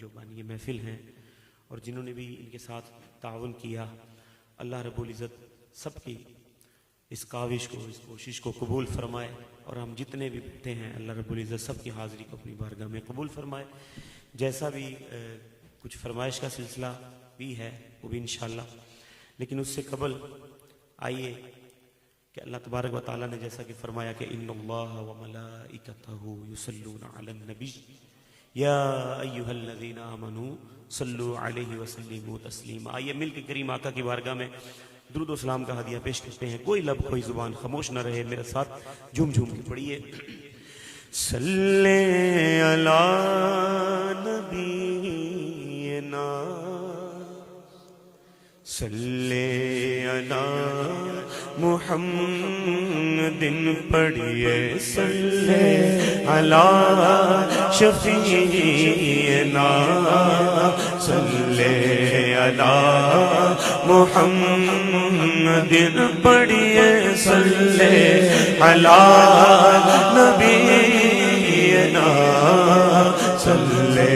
جو بانی محفل ہیں اور جنہوں نے بھی ان کے ساتھ تعاون کیا، اللہ رب العزت سب کی اس کاوش کو، اس کوشش کو قبول فرمائے، اور ہم جتنے بھی بیٹھے ہیں اللہ رب العزت سب کی حاضری کو اپنی بارگاہ میں قبول فرمائے۔ جیسا بھی کچھ فرمائش کا سلسلہ بھی ہے وہ بھی انشاءاللہ، لیکن اس سے قبل آئیے کہ اللہ تبارک و تعالیٰ نے جیسا کہ فرمایا کہ ان اللہ و ملائکتہ یصلون علی النبی یا ایھا الذین آمنوا صلوا علیہ وسلموا تسلیما۔ آئیے مل کے کریم آقا کی بارگاہ میں درود و سلام کا ہدیہ پیش کرتے ہیں۔ کوئی لب کوئی زبان خاموش نہ رہے، میرے ساتھ جھوم جھوم کے پڑھیے۔ صلی علی نبینا صلی علی محمد پڑھیے، صلی علی شفیعنا صلی علی محمد پڑھیے، صلی علی نبینا صلی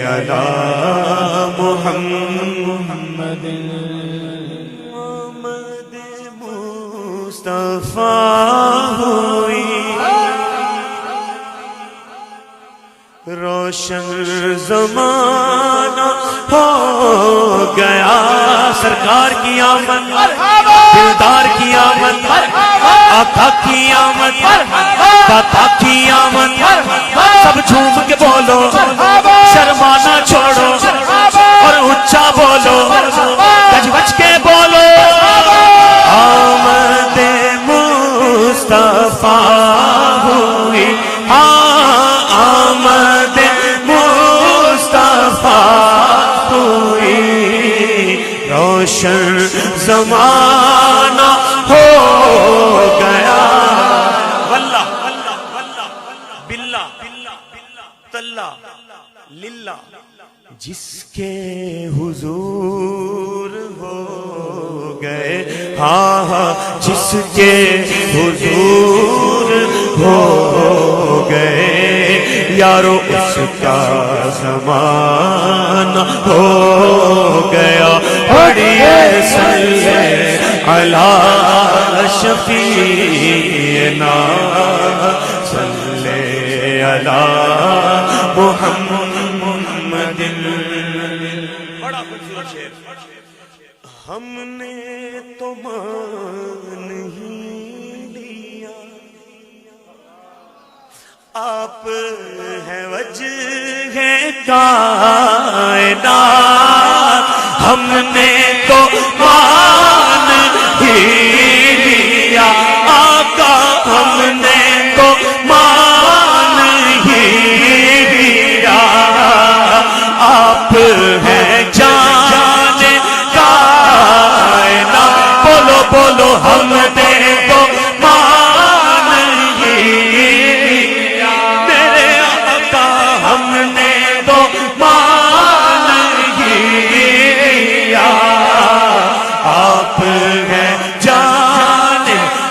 علی محمد مصطفیٰ ہوئی روشن زمانہ ہو گیا، سرکار کی آمد، دلدار کی آمد، آقا کی آمد، داتا کی آمد، سب جھوم کے بولو، شرمانا چھوڑو اور اونچا بولو، گج بج کے بولو، آمد مصطفیٰ ہوئی، آمد مصطفیٰ ہوئی، روشن زمانہ ہو گیا، واللہ باللہ تاللہ للہ، جس کے حضور ہو گئے، ہاں ہاں جس کے حضور ہو گئے، یارو اس کا زمانہ ہو گیا، پڑھیے صلی علی شفیعنا صلی علی محمد۔ بڑا خوبصورت شعر۔ ہم نے تو مان ہی لیا آپ ہے وجہ کائنات، ہم نے تو مان ہی لیا آقا، ہم نے تو مان ہی لیا، آپ ہے جان کائنات، بولو بولو ہم نے تو مان ہی لیا، میرے آقا ہم نے تو مان ہی لیا، آپ ہے جان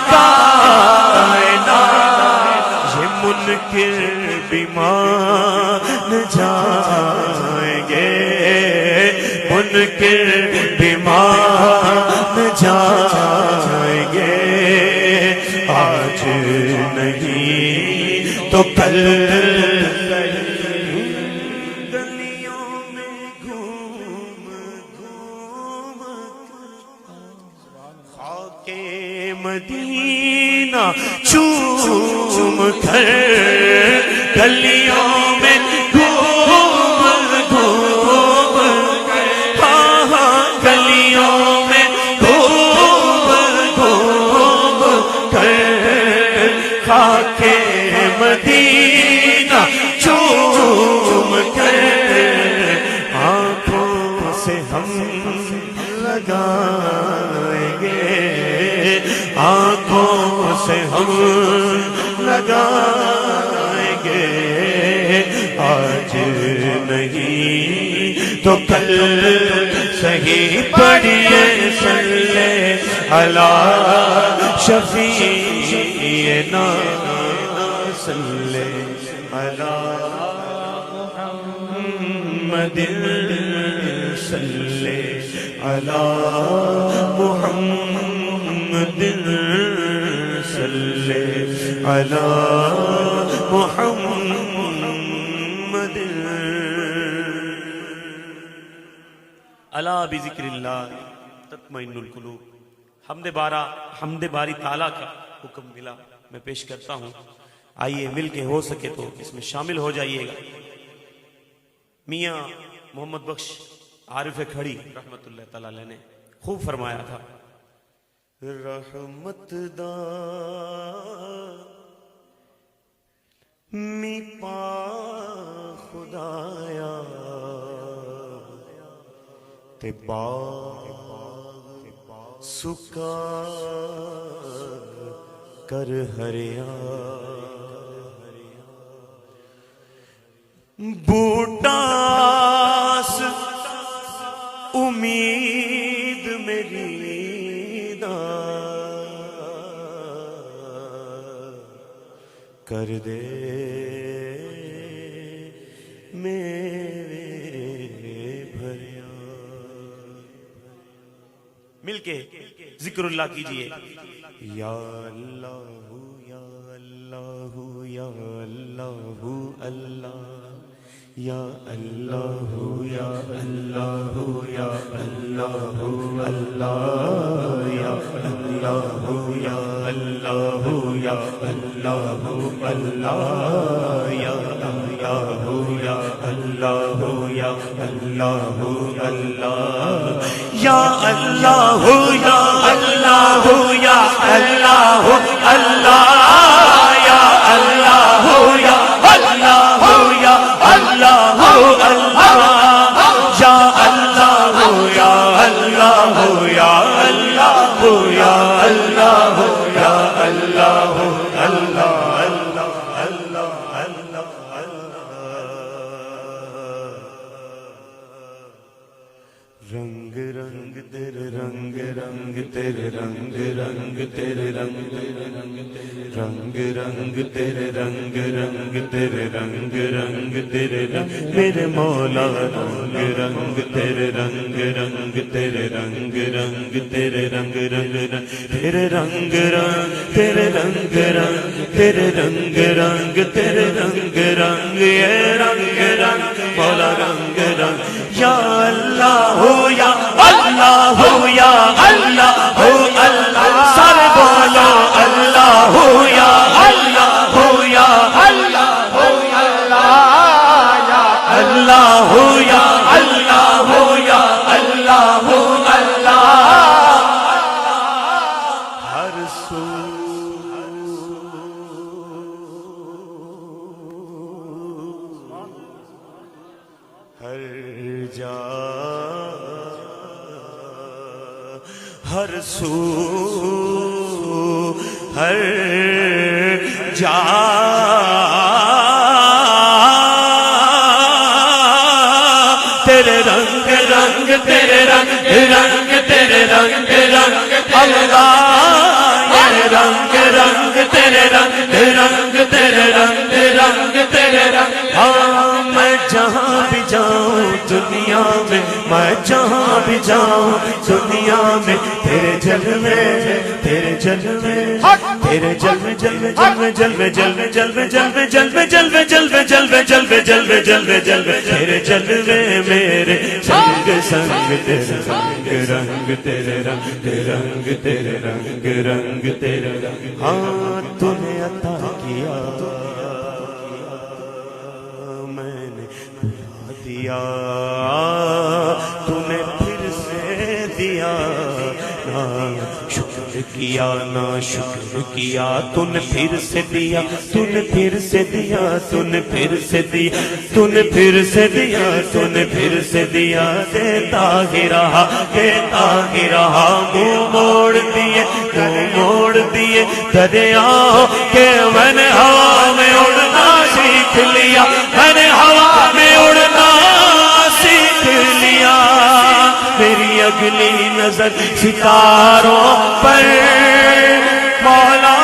کائنات، یہ منکر بھی مان جائیں گے، منکر بھی مان جائیں گے، آج نہیں تو کل، گلیوں میں گھوم گھوم خاک مدینہ چوم کر، گلیوں میں گھوم گھوم ہاں ہاں گلیوں میں گھوم گھوم کر، خاک مدینہ چوم کر، آنکھوں سے ہم لگائیں گے، آنکھوں سے ہم لگائیں گے، آج نہیں تو کل، صحیح پڑھیے صلی علی شفیعنا صلی علی محمد محمد صلی علی محمد صلی علی محمد الا بذکر اللہ تطمئن القلوب۔ حمد باری تعالیٰ کا حکم ملا، میں پیش کرتا ہوں، آئیے مل کے ہو سکے تو اس میں شامل ہو جائیے گا۔ میاں محمد بخش عارف کھڑی رحمت اللہ تعالیٰ علیہ نے خوب فرمایا تھا، رحمت دا می پا خدایا تے باغ سکا کر ہریا، بوٹاس امید میری دا کر دے میرے بھریا۔ مل کے ذکر اللہ کیجئے، یا اللہ یا اللہ یا اللہ اللہ، یا اللہ یا اللہ یا اللہ اللہ، یا اللہ یا اللہ یا اللہ اللہ، یا اللہ یا اللہ یا اللہ اللہ، یا اللہ یا اللہ یا اللہ اللہ، یا اللہ یا اللہ یا اللہ اللہ، یا اللہ یا اللہ یا اللہ یا اللہ یا اللہ اللہ اللہ اللہ رنگ رنگ تیرے رنگ رنگ تیرے رنگ رنگ تیرے رنگ رنگ رنگ تیرے رنگ رنگ تیرے رنگ رنگ تیرے رنگ میرے مولا، رنگ رنگ تیرے رنگ رنگ تیرے رنگ رنگ تیرے رنگ رنگ تیرے رنگ رنگ تیرے رنگ رنگ تیرے رنگ رنگ تیرے رنگ رنگ یہ رنگ رنگ مولا رنگ رنگ، یا اللہ یا اللہ یا اللہ اللہ، سر بولو اللہ یا اللہ یا اللہ اللہ یا اللہ یا اللہ اللہ، ہر سو ہر جا ہر سو ہر جا تیرے رنگ رنگ تیرے رنگ رنگ تیرے رنگ رنگ اللہ، یہ رنگ رنگ تیرے رنگ رنگ تیرے رنگ رنگ تیرے رنگ، ہاں میں جہاں بھی جاؤں دنیا میں، میں جہاں بھی جاؤں دنیا میں، تیرے جلوے تیرے جلوے تیرے جلوے جلوے جلوے جلوے جلوے جلوے جلوے جلوے جلوے جلوے جلوے جلوے جلوے جلوے جلوے تیرے جلوے میرے سنگ سنگ تیرے رنگ رنگ تیرے رنگ رنگ تیرے رنگ رنگ تیرے رنگ، ہاں تو نے عطا کیا میں نے بھلا دیا، تو نے پھر سے دیا، نہ شکر کیا نہ شکر کیا، تو نے پھر سے دیا تو نے پھر سے دیا تو نے پھر سے دیا تو نے پھر سے دیا تو نے پھر سے دیا، دیتا ہی رہا منہ موڑ دیے دریاؤں کے، میں نے ہوا میں اڑنا سیکھ لیا، میں نے ہوا میں اڑنا سیکھ لیا، میری اگلی نظر ستاروں پر مولا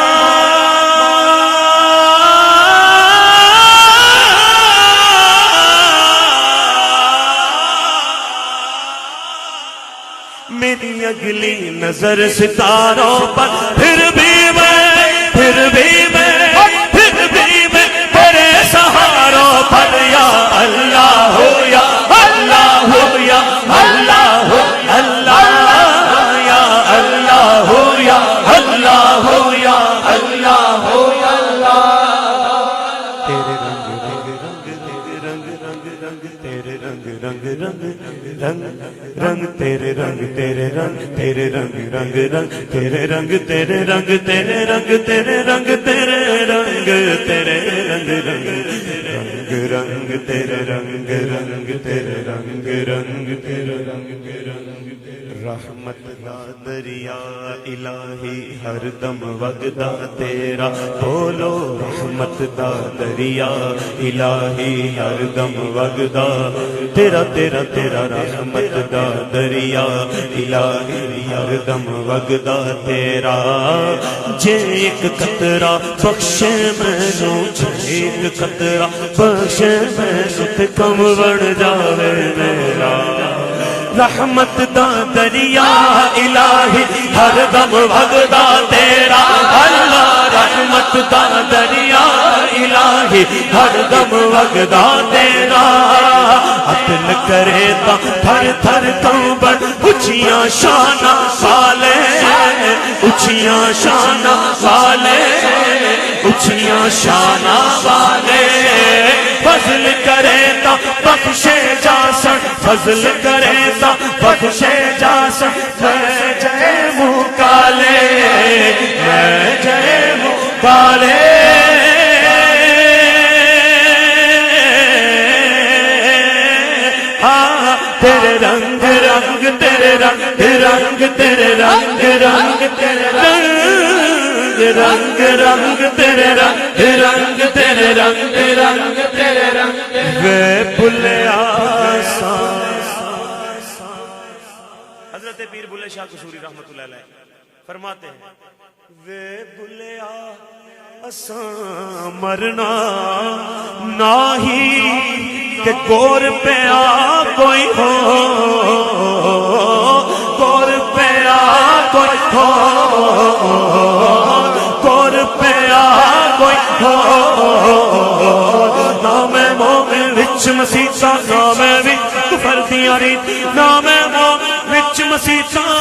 تیری اگلی نظر ستاروں پر، پھر بھی میں تیرے سہاروں پر، یا اللہ ہو یا اللہ ہو یا اللہ ہو اللہ، یا اللہ ہو یا اللہ ہو یا اللہ ہو یا اللہ۔ تیرے رنگ رنگ رنگ تیرے رنگ رنگ رنگ تیرے رنگ رنگ رنگ رنگ رنگ تیرے رنگ تیرے رنگ تیرے رنگ رنگ رنگ تیرے رنگ تیرے رنگ تیرے رنگ تیرے رنگ تیرے رنگ تیرے رنگ رنگ رنگ تیرے رنگ رنگ تیرے رنگ رنگ تیرے رنگ رنگ رحمت دا دریا الہی ہر دم وگدا تیرا، بولو رحمت دا دریا الہی ہر دم وگدا تیرا تیرا تیرا، رحمت دا دریا الہی ہر دم وگدا تیرا، جے ایک قطرہ بخشے مینوں، جے ایک قطرہ بخشے مینوں تے کم بڑھ جاوے میرا، رحمت دا دریا الہی ہر دم وگدا تیرا اللہ، رحمت دا دریا الہی ہر دم وگدا تیرا، عطل کرے تا تھر تھر کنبر، اچھیاں شانہ والے اچھیاں شانہ والے اچھیاں شانہ والے، فضل کرے تا بخشے جاسن، فضل کرے تا بخشے جاسن، میں جے منہ کالے میں جے منہ کالے، ہاں تیرے رنگ رنگ تیرے رنگ رنگ تیرے رنگ رنگ تیرے رنگ رنگ رنگ تیرے رنگ رنگ تیرے رنگ رنگ تیرے رنگ، وے بھلیا حضرت پیر بھلے شاہ قصوری رحمت اللہ علیہ فرماتے ہیں، وے بھلیا اساں مرنا ناہی کہ گور پیا کوئی ہو، گور پیا کوئی ہو، گور پیا کوئی ہو، نام مومن وچ مسیحاں، نام وچ کفر دیاں ریت، نام مومن وچ مسیحاں،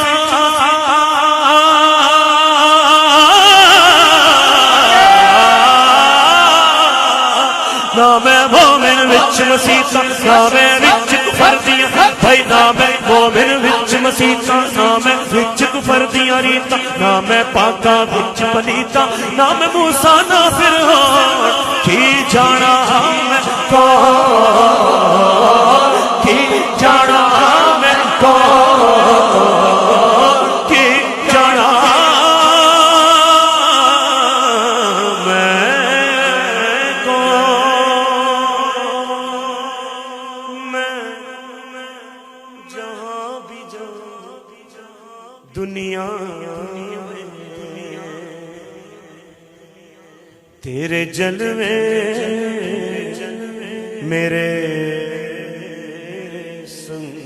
نام مومن وچ مسیحاں، نام وچ کفر دیاں، بھائی نام مومن وچ مسیحاں، نام وچ کفر دیاں ریتاں، نام پاکاں وچ پلیتاں، نام موسیٰ نہ فرعون، کی جانا میں کون، کی جانا میں کون، کی جانا میں کون، میں جہاں بھی جاؤں دنیا تیرے جلوے میرے سنگ،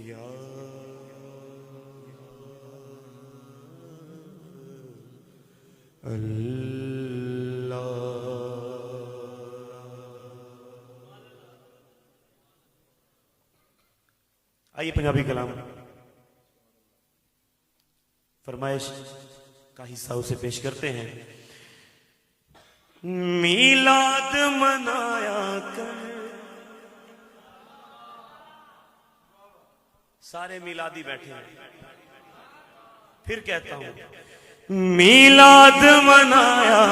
یا اللہ۔ آئیے پنجابی کلام فرمائش کا حصہ اسے پیش کرتے ہیں۔ میلاد منایا کر، سارے میلادی بیٹھے ہیں، پھر کہتا ہوں میلاد منایا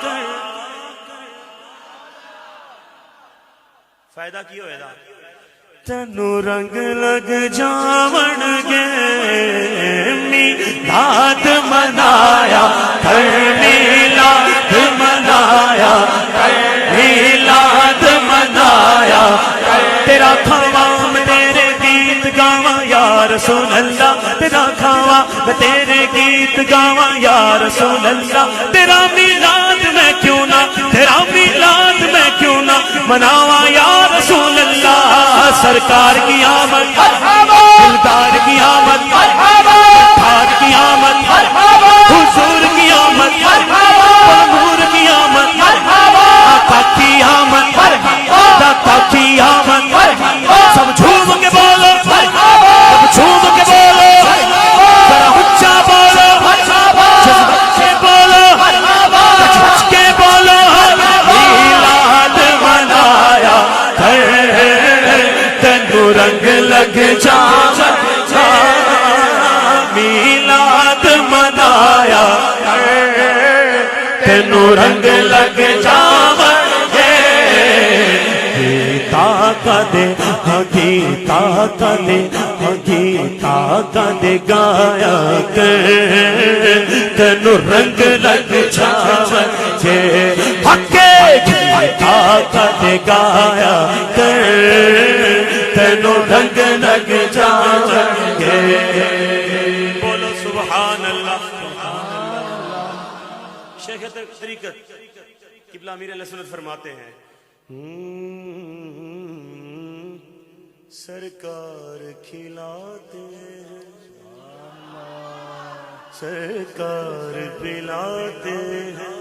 کر، فائدہ کی ہوئے دا تینو رنگ لگ جاون گے، میلاد منایا کر، میلاد منایا کر، میلاد منایا کر، تیرا کھاواں میں تیرے گیت گاواں یا رسول اللہ، تیرا کھاواں میں تیرے گیت گاواں یا رسول اللہ، تیرا میلاد میں کیوں نہ، تیرا میلاد میں کیوں نہ مناواں یا رسول اللہ، سرکار کی آمد دلدار کی آمد ٹھار کی آمد حضور کی آمد نور کی آمد آقا کی آمد داتا کی آمد سب جھوم کے بولو سب جھوم کے بولو ذرا اونچا بولو جذبت سے بولو کچھ کچھ کے بولو میلاد منایا تینو رنگ لگ جاوے میلاد منایا تینو رنگ لگ جاوے گیتا کا دے گایا تینو رنگ لگ جاوے گیتا کا دے گایا تینو رنگ لگ جاوے بولو سبحان اللہ شیخ طریقت قبلہ امیر علیہ سنت فرماتے ہیں سرکار کھلاتے ہیں سرکار پلاتے ہیں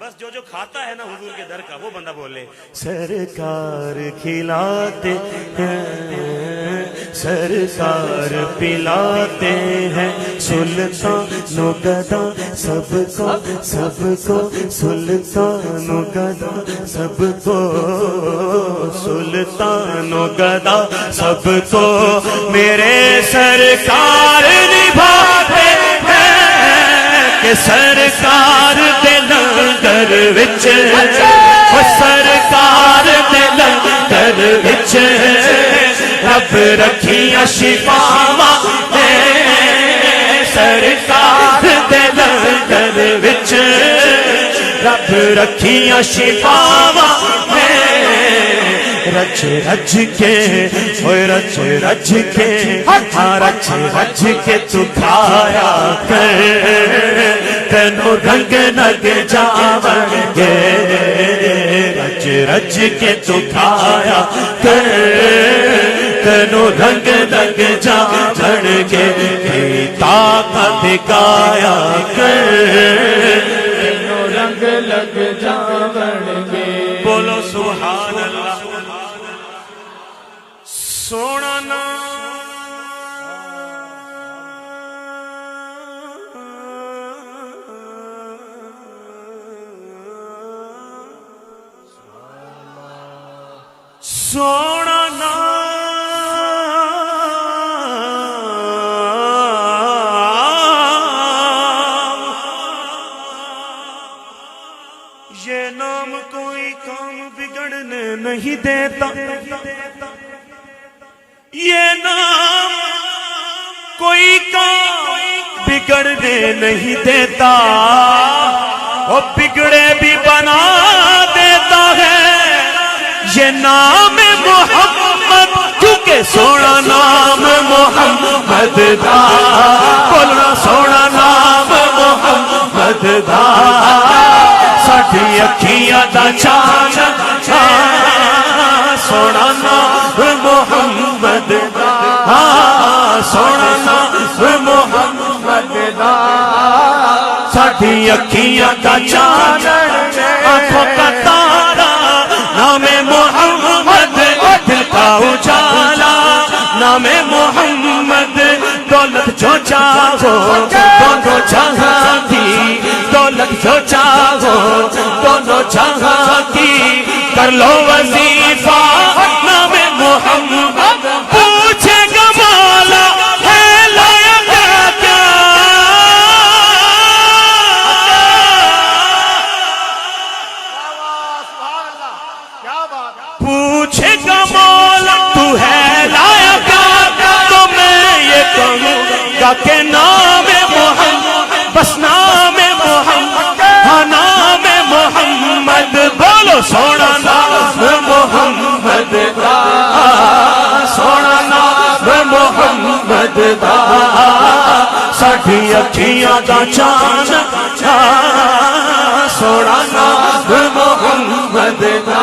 بس جو کھاتا ہے نا حضور کے در کا وہ بندہ بولے سرکار کھلاتے ہیں سرکار پلاتے ہیں سلطان و گدا سب کو سلطان و گدا سب کو سلطان و گدا سب کو میرے سرکار نبھاتے ہیں کہ سرکار دے لنگر وچ سرکار دے لنگر وچ رب رکھیاں شفاواں سرکار دے لنگر وچ رب رکھیاں شفاواں رچ رچ کے اوے رچ رچ کے ہاں رچ رچ کے تو کھایا کر تینو رنگ لگ جاوے رچ رچ کے تو کھایا کر تینو رنگ لگ جاوے گیتا کا دکھایا کر تینو رنگ لگ جاوے بولو سبحان اللہ سونا سونا یہ نام کوئی کام بگڑنے نہیں دیتا یہ نام کوئی کام بگڑنے نہیں دیتا وہ بگڑے بھی بنا دیتا ہے یہ نام محمد کیونکہ سونا نام محمد دا بولنا سونا نام محمد دا ساڈی اکھیاں دا چانن سونا نام محمد دا سونا نام محمد دا ساڈی اکھیاں دا چانن آنکھوں کا تارا نام محمد دل کا اجالا نام محمد دولت جو چاہو دونوں جہاں کی دولت جو چاہو دونوں جہاں کی کر لو وظیفہ نام محمد پوچھے گا مولا ہے لایا کیا کیا پوچھے گا مولا تو ہے لایا کیا تو میں یہ کہوں گا کہ نام محمد بس نام محمد ہاں نام محمد بولو سونا نام محمد دا سونا نام محمد دا ساڈی اکھیاں دا چان سونا نام محمد دا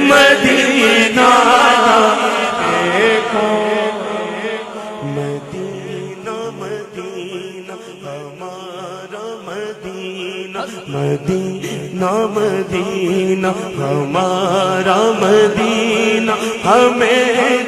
مدینہ مدینہ مدینہ ہمارا مدینہ مدینہ مدینہ ہمارا مدینہ ہمیں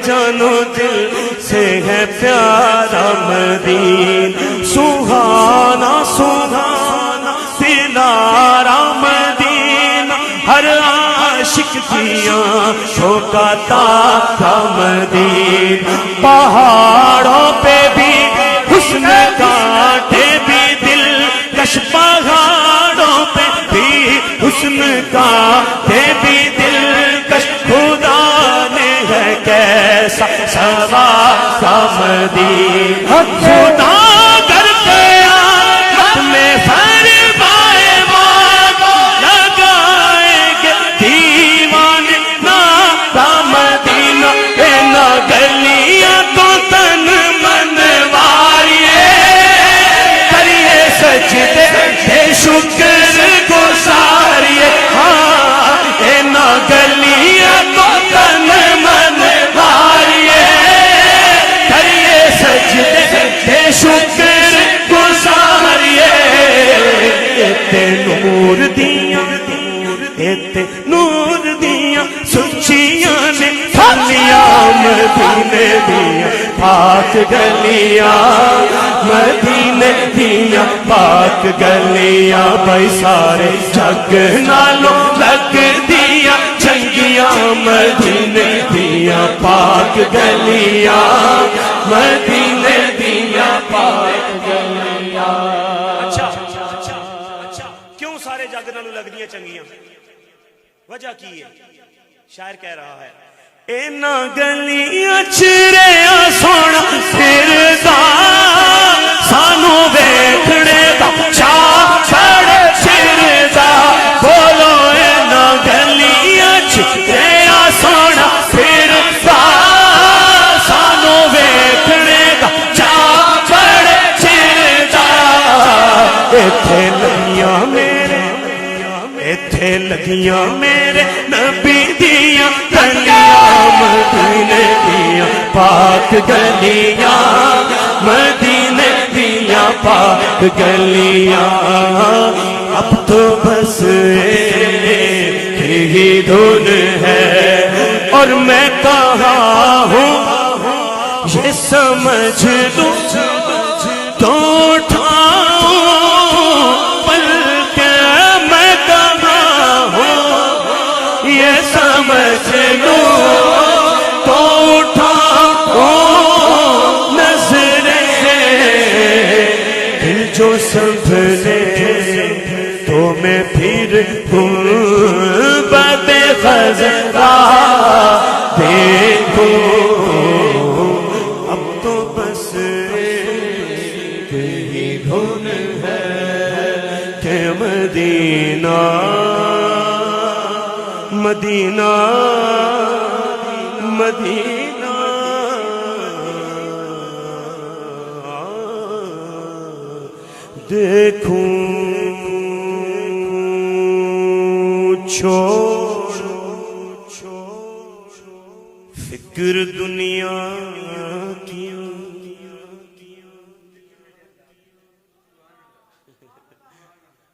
جانو دل سے ہے پیارا مدینہ سہانا سہانا دلارا مدینہ ہر عاشق کی آنکھوں کا تاکہ مدینہ پہاڑوں پہ بھی حسن کانٹے بھی دلکش پہاڑوں پہ بھی حسن کانٹے بھی دلکش خدا نے ہے کیسا سوارا مدینہ خدا گر قیامت میں فرمائے وعدہ لگائیں گے دیوانے نارا مدینہ اے نا گلیاں تو تن من واریے کریے سجدے اے شکر گزاریے ہاں اے نا گلیاں تو تن من واریے کریے سجدے اے شکر گزاریے تے نور دیاں تے نور دیاں سچیاں نے تھالیاں مدینے دیاں پاک گلیاں مدینے دیاں پاک گلیاں بھائی سارے جگ نالوں لگ دیاں چنگیاں مدینے دیاں پاک گلیاں مدینے دیاں پاک گلیاں اچھا کیوں سارے جگ نالوں لگ دیاں چنگیاں وجہ کی ہے شاعر کہہ رہا ہے اینا گلیاں چریا سونا پھردا سانو ویکھنے دا چاہ چڑھ چردا بولو اینا گلیاں چریا سونا پھردا سانو ویکھنے دا چاہ چڑھ چردا ایتھے لگیاں میرے ایتھے لگیاں میرے نبی دیاں گلیاں مدینے دیاں پاک گلیاں مدینے دیاں پاک گلیاں اب تو بس ایک ہی دھن ہے اور میں کہاں ہوں یہ سمجھ لوں تو اٹھاؤں یہ سمجھ لوں تو اٹھاؤں نظریں دل جو سنبھلے تو میں پھر بد خزرا دیکھوں اب تو بس ایک ہی دھن ہے کہ مدینہ مدینہ مدینہ دیکھوں چھوڑ فکر دنیا کی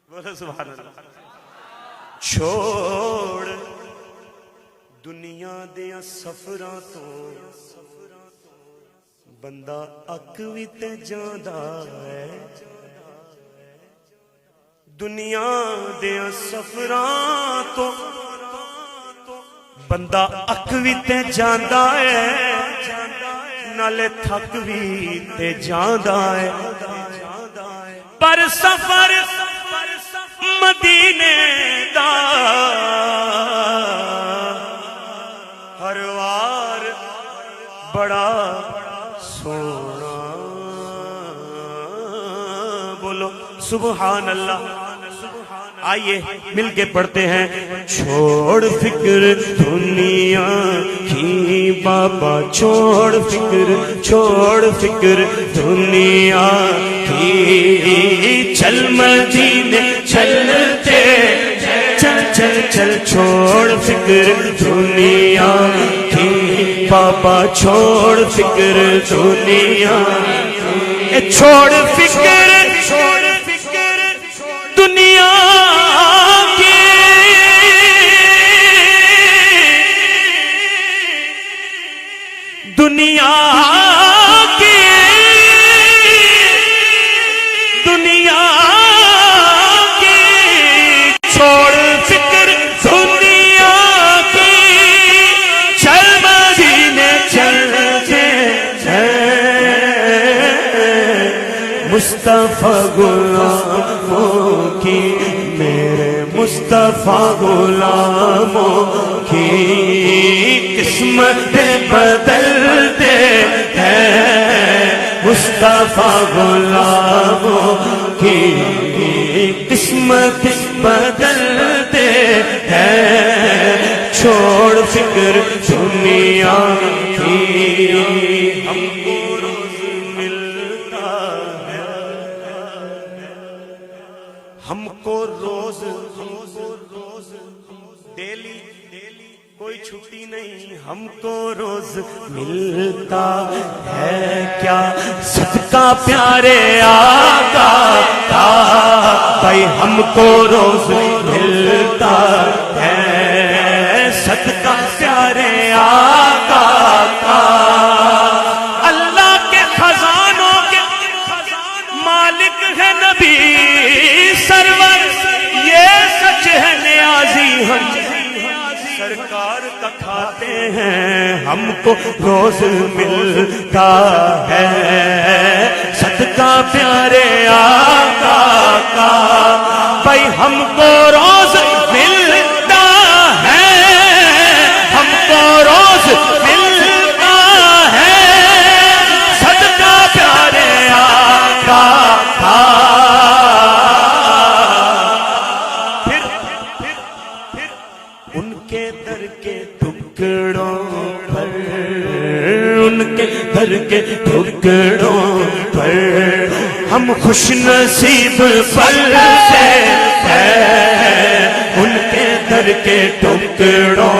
بولو سبحان اللہ چھوڑ دنیا دیاں سفراں تو بندہ اک وی تے جاندا ہے دنیا دیاں سفراں تو بندہ اک وی تے جاندا ہے نالے تھک وی تے جاندا ہے پر سفر مدینے دا ہر وار بڑا سونا بولو سبحان اللہ آئیے مل کے پڑھتے ہیں چھوڑ فکر دنیا کی بابا چھوڑ فکر دنیا کی چل مدینے چلتے چل چل چل چھوڑ فکر دنیا کی بابا چھوڑ فکر دنیا چھوڑ فکر دنیا کی دنیا کی دنیا کی چھوڑ فکر دنیا کی چل مدینے چلتے مصطفیٰ غلاموں کی میرے مصطفیٰ غلاموں کی قسمت بدلتے ہیں مصطفیٰ غلاموں کی قسمت بدلتے ہیں چھوڑ فکر دنیا کی ہم کو روز ملتا ہم کو روز ڈیلی کوئی چھٹی نہیں ہم کو روز ملتا ہے کیا صدقہ پیارے آقا کا بھائی ہم کو روز ملتا ہے صدقہ پیارے آقا کا اللہ کے خزانوں کے مالک ہے نبی سرور یہ سچ ہے نیازی ہم سرکار کا کھاتے ہیں ہم کو روز ملتا ہے صدقہ پیارے آقا کا بھائی ہم کو روز ملتا ہے ہم کو روز ملتا ہے صدقہ پیارے آقا کا ان کے در کے ٹکڑوں پر ان کے در کے ٹکڑوں پر ہم خوش نصیب پلتے ہیں ان کے در کے ٹکڑوں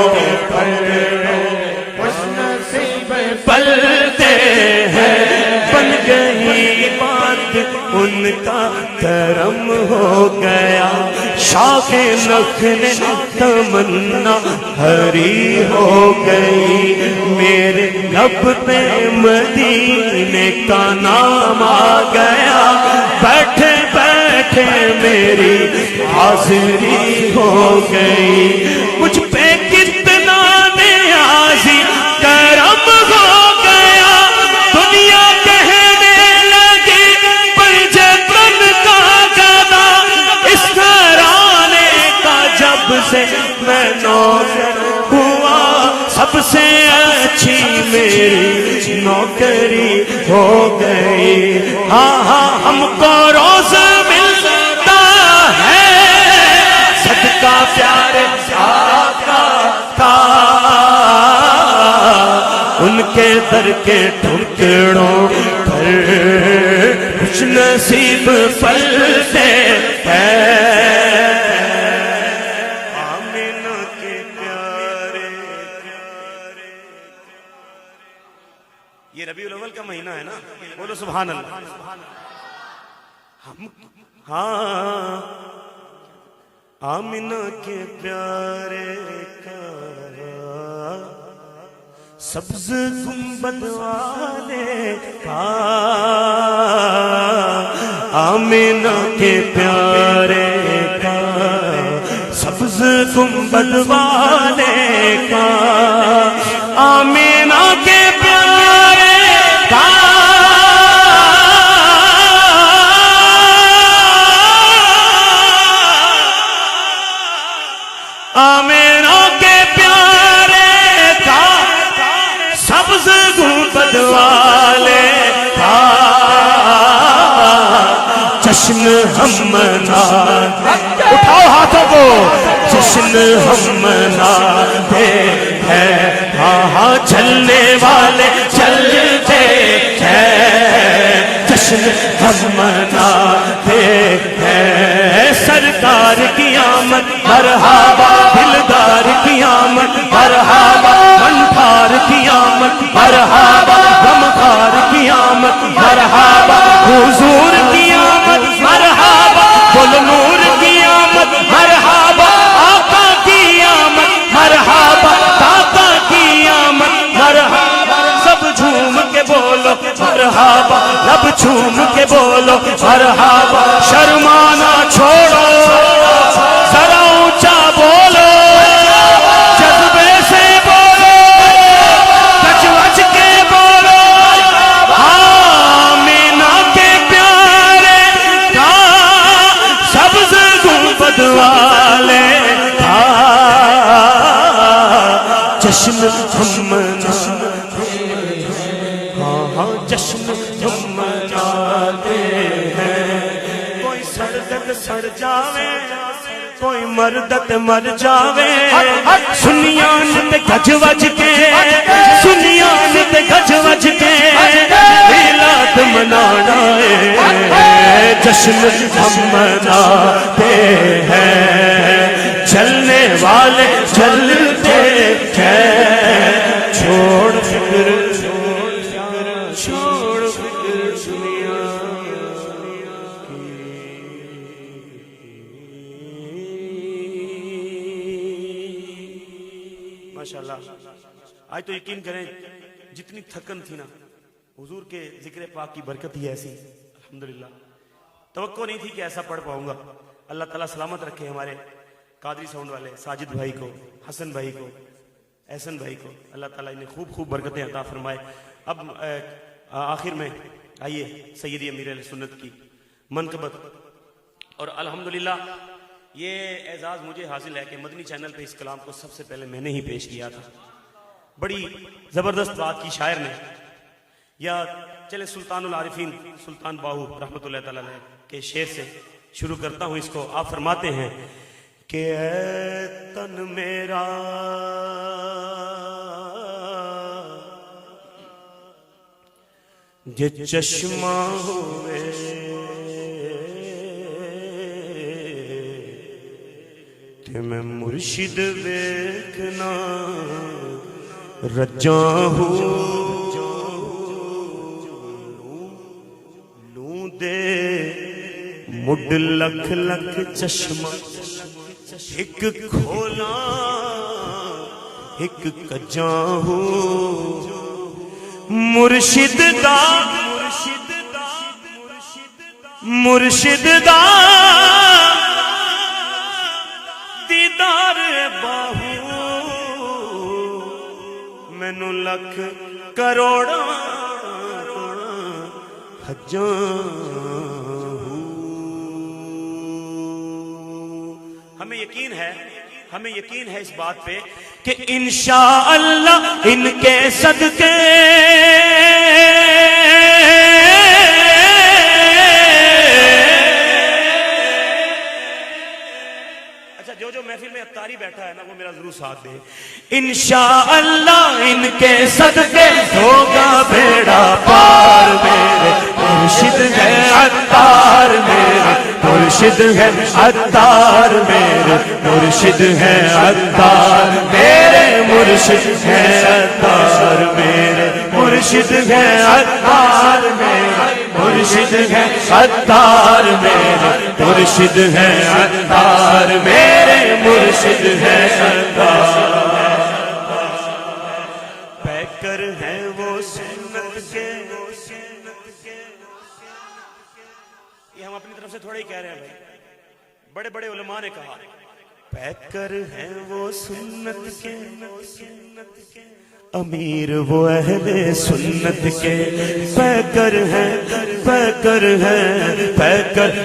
پر خوش نصیب پلتے ہیں بن گئی بات ان کا کرم ہو گیا شاخ نخل تمنا ہری ہو گئی میرے لب پہ مدینے کا نام آ گیا بیٹھے بیٹھے میری حاضری ہو گئی مجھ پہ کتنا نیازی کرم ہو گیا دنیا کہنے لگی پنجتن کا گدا اس گھرانے کا جب سے میں نوکر ہوا سب سے اچھی میری نوکری ہو گئی ہاں ہاں ہم کو روز ملتا ہے صدقہ پیارے آقا کا ان کے در کے ٹکڑوں پر خوش نصیب پلتے ہیں آمینہ کے پیارے یہ ربیع الاول کا مہینہ ہے نا بولو سبحان اللہ ہم ہاں آمینہ کے پیارے کا سبز گنبد والے کا آمینہ کے پیارے کا سبز گنبد والے کا آمینہ کے پیارے کا آمینہ کے پیارے کا سبز گنبد والے کا جشن ہم مناتے اٹھاؤ ہاتھوں کو جشن ہم مناتے ہیں ہاں ہاں چلنے والے چلتے ہیں جشن ہم مناتے ہیں سرکار کی آمد مرحبا دلدار کی آمد مرحبا منفار کی آمد مرحبا غمخار کی آمد مرحبا حضور کی آمد مرحبا گل نور کی آمد مرحبا آقا کی آمد مرحبا داتا کی آمد مرحبا سب جھوم کے بولو مرحبا لب جھوم کے بولو مرحبا شرمانا چھوڑو ذرا اونچا بولو جذبے سے بولو کچ وچ کے بولو آمینہ کے پیارے کا سبز گنبد والے کا جشن ہم مناتے ہیں ہاں جشن ہم مناتے ہیں کوئی سردت سر جاوے کوئی مردت مر جاوے سنیان تے گج وج کے سنیان تے گج وج کے میلاد منانا ہے جشن ہم مناتے ہیں چلنے والے چلتے ہیں چھوڑ فکر چھوڑ فکر دنیا ماشاءاللہ آج تو یقین کریں جتنی تھکن تھی نا حضور کے ذکر پاک کی برکت ہی ایسی الحمدللہ توقع نہیں تھی کہ ایسا پڑھ پاؤں گا اللہ تعالیٰ سلامت رکھے ہمارے قادری ساؤنڈ والے ساجد بھائی کو حسن بھائی کو احسن بھائی کو اللہ تعالیٰ انہیں خوب خوب برکتیں عطا فرمائے اب آخر میں آئیے سیدی امیر اہل سنت کی منقبت اور الحمدللہ یہ اعزاز مجھے حاصل ہے کہ مدنی چینل پہ اس کلام کو سب سے پہلے میں نے ہی پیش کیا تھا بڑی زبردست بات کی شاعر نے یا چلے سلطان العارفین سلطان باہو رحمۃ اللہ تعالی علیہ کے شعر سے شروع کرتا ہوں اس کو آپ فرماتے ہیں کہ اے تن میرا جے چشمہ ہوئے تے میں مرشد ویکھنا رجاں ہوں لوں دے مڈ لکھ لکھ چشمہ ایک کھولا ایک کجاں ہوں مرشد دا مرشد دا دیدار باہو مینوں لکھ کروڑا حجاں ہمیں یقین ہے اس بات پہ کہ انشاءاللہ ان کے صدقے اچھا جو محفل میں اتاری بیٹھا ہے نا وہ میرا ضرور ساتھ دے انشاءاللہ ان کے صدقے ہوگا بیڑا پار میرے مرشد ہے عطار میرے مرشد ہے عطار میرے مرشد ہے عطار میرے مرشد ہے عطار میرے مرشد ہے عطار میرے مرشد ہے عطار میرے مرشد ہے عطار میرے مرشد ہے عطار پیکر ہے وہ سنت کے یہ ہم اپنی طرف سے تھوڑا ہی کہہ رہے ہیں بھائی بڑے بڑے علماء نے کہا پیکر ہیں وہ سنت کے امیر وہ اہل سنت کے پیکر ہیں پیکر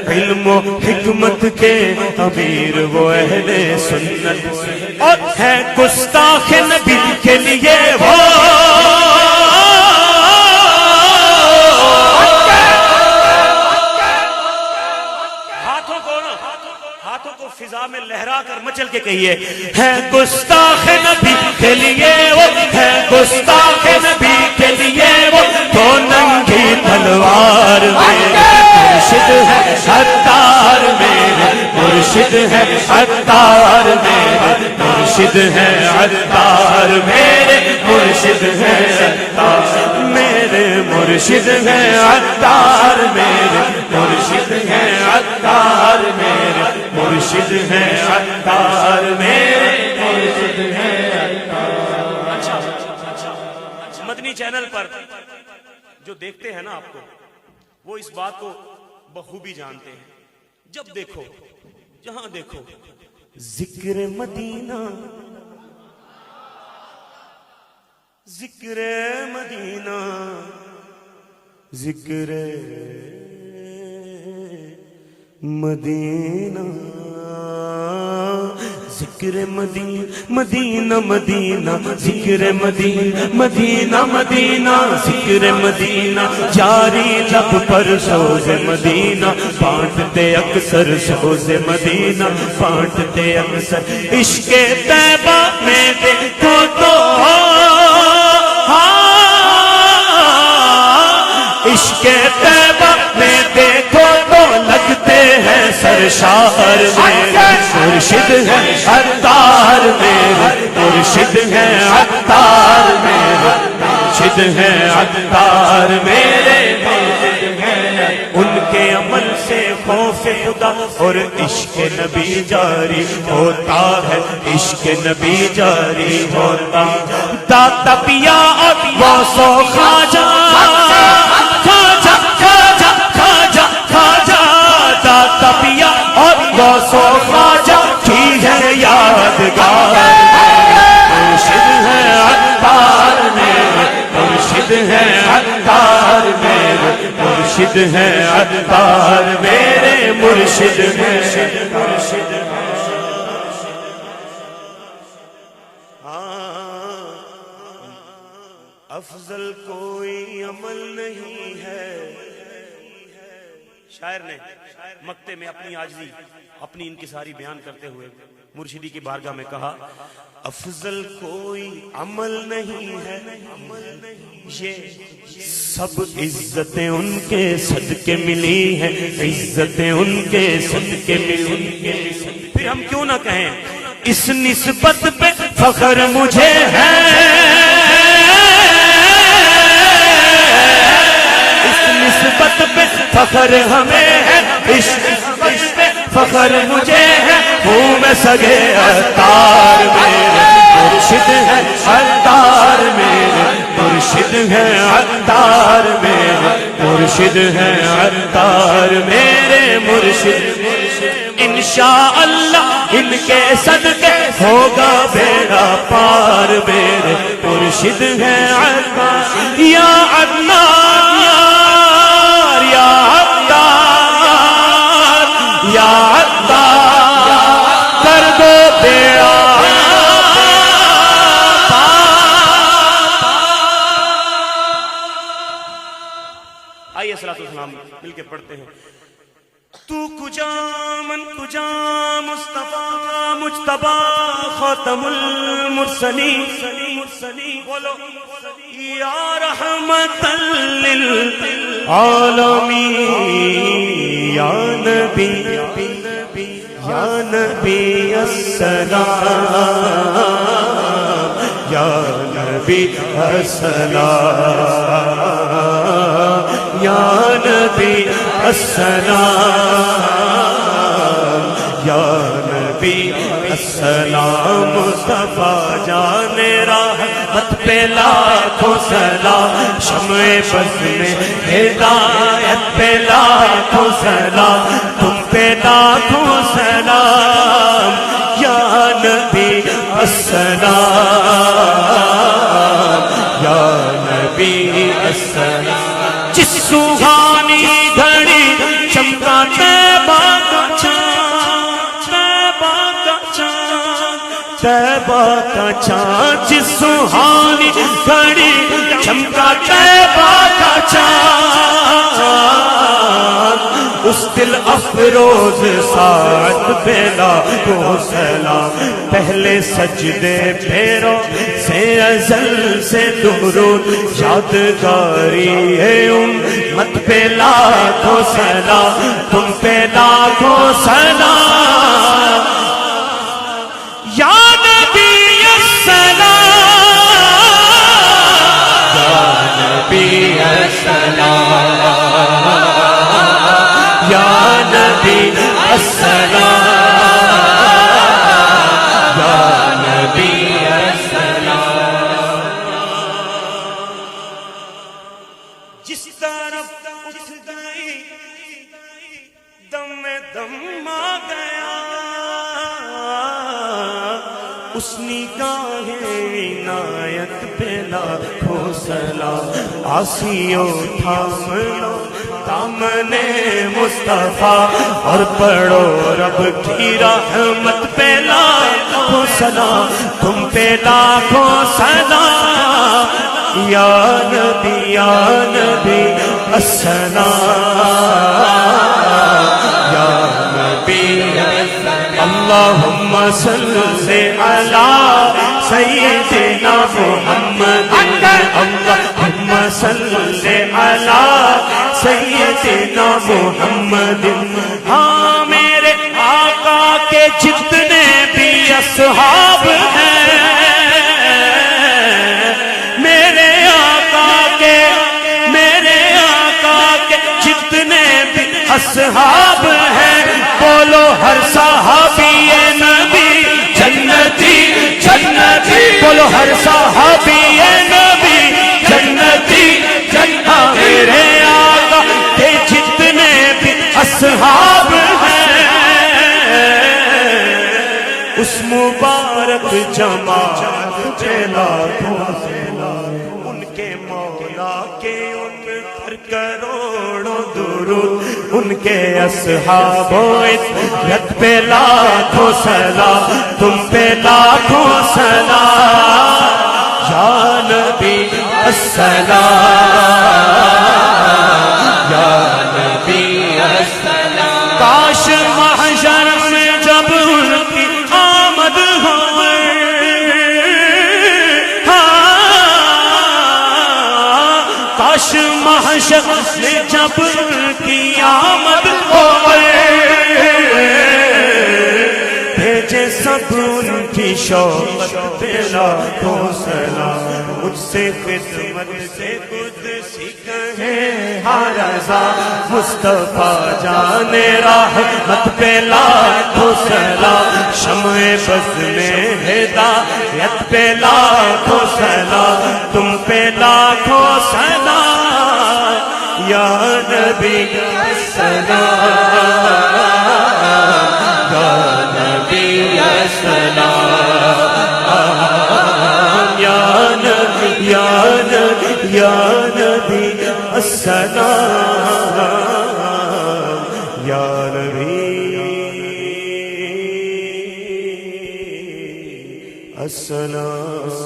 علم و حکمت کے امیر وہ اہل سنت اور ہے گستاخ نبی کے لیے وہ فضا میں لہرا کر مچل کے کہیے ہے گستاخ نبی کے لیے وہ ہے گستاخ نبی کے لیے وہ تو ننگی تلوار میرے مرشد ہے عطار میرے مرشد مرشد ہے عطار میرے مرشد ہے عطار میرے مرشد ہے عطار میرے مرشد ہے عطار میرے مرشد ہے عطار میرے مرشد ہے عطار میرے مرشد ہے عطار۔ مدنی چینل پر جو دیکھتے ہیں نا آپ کو وہ اس بات کو بخوبی جانتے ہیں، جب دیکھو جہاں دیکھو ذکر مدینہ ذکر مدینہ ذکر مدینہ ذکر مدینہ مدینہ ذکر مدینہ مدینہ مدینہ ذکر مدینہ جاری لب پر سوز مدینہ بانٹتے اکثر سوز مدینہ بانٹتے اکثر عشق طیبہ میں دیکھو تو عشق طیبہ میں دیکھو تو لگتے ہیں سرشار میرے مرشد ہے عطار میرے مرشد ہے عطار میرے مرشد ہے عطار میرے ان کے عمل سے خوف خدا اور عشق نبی جاری ہوتا ہے عشق نبی جاری ہوتا داتا پیا اور غوث و خواجہ داتا پیا اور غوث و خواجہ کی ہے یادگار مرشد ہے عطار میرے مرشد ہے عطار میرے مرشد ہے عطار میرے مرشد ہے مرشد افضل کوئی عمل نہیں ہے۔ شاعر نے مکتے میں اپنی عاجزی اپنی انکساری بیان کرتے ہوئے مرشدی کی بارگاہ میں کہا افضل کوئی عمل نہیں ہے، یہ سب عزتیں ان کے صدقے ملی ہیں، عزتیں ان کے صدقے ملی ہیں۔ پھر ہم کیوں نہ کہیں اس نسبت پہ فخر مجھے ہے، اس نسبت پہ فخر ہمیں ہے، اس نسبت پہ فخر مجھے ہے، ہوں میں سگے عطار میرے مرشد ہے عطار میرے مرشد ہے عطار میرے مرشد ہے عطار میرے مرشد انشاءاللہ ان کے صدقے ہوگا بیڑا پار میرے مرشد ہے عطار یا عطار یا عطار یا عطار کر دو بیڑا آئیے صلاۃ والسلام مل کے پڑھتے ہیں۔ تو کجا من کجا مصطفیٰ مجتبیٰ خاتم المرسلین بولو یا رحمت للعالمین یا نبی السلام یا نبی السلام یا نبی السلام یا نبی السلام مصطفیٰ جان رحمت پہ لاکھوں سلام شمع بز میں ہدایت پہ لاکھوں سلام تم پہ لاکھوں سلام یا نبی السلام یا نبی السلام جس سوہانی گھڑی چمکا طیبہ کا چاند طیبہ کا چاند جس سوہانی گھڑی چمکا طیبہ کا چاند اس دل افروز ساعت پہ لاکھوں سلام پہلے سجدے پھیرو سے ازل سے درود یادگاری ہے امت پہ لاکھوں سلام تم پہ لاکھوں سلام السلام یا نبی السلام. جس طرف اٹھ گئی دم میں دم آ گیا اس نگاہ عنایت پہ لاکھوں سلام. آسیوں تھام لو دامن مصطفیٰ اور پڑھو رب کی رحمت پہ لاکھوں سلام. تم پہ لاکھوں سلام یا نبی السلام یا نبی. اللہم صلی علی سیدنا محمد. اللہم صلی علی سیدنا محمد. ہاں میرے آقا کے جتنے بھی اصحاب ہیں میرے آقا کے جتنے بھی اصحاب ہیں بولو ہر صحابی نبی جنتی جنتی. بولو ہر صحابی نبی جنتی جنتی. میرے آقا کے جتنے بھی اصحاب ہیں اس مبارک جماعت پہ لاکھوں سلام. ان کے مولا کے ان پر کروڑوں درود. ان کے اصحاب و عزت پہ لاکھوں سلام. تم پہ لاکھوں سلام یا نبی السلام یا نبی السلام. کاش محشر میں جب ان کی آمد ہو کاش محشر میں جب ان کی آمد ہو بھیجے سب ان کی شوقت پہ لاکھوں سلام. مجھ سے خدمت سے قدسی کہے ہر رضا مصطفیٰ جان رحمت پہ لاکھوں سلام. شمع بز میں ہدایت پہ لاکھوں سلام. تم پہ لاکھوں سلام یا نبی السلام یا نبی السلام یا نبی یا نبی یا نبی السلام یا نبی السلام.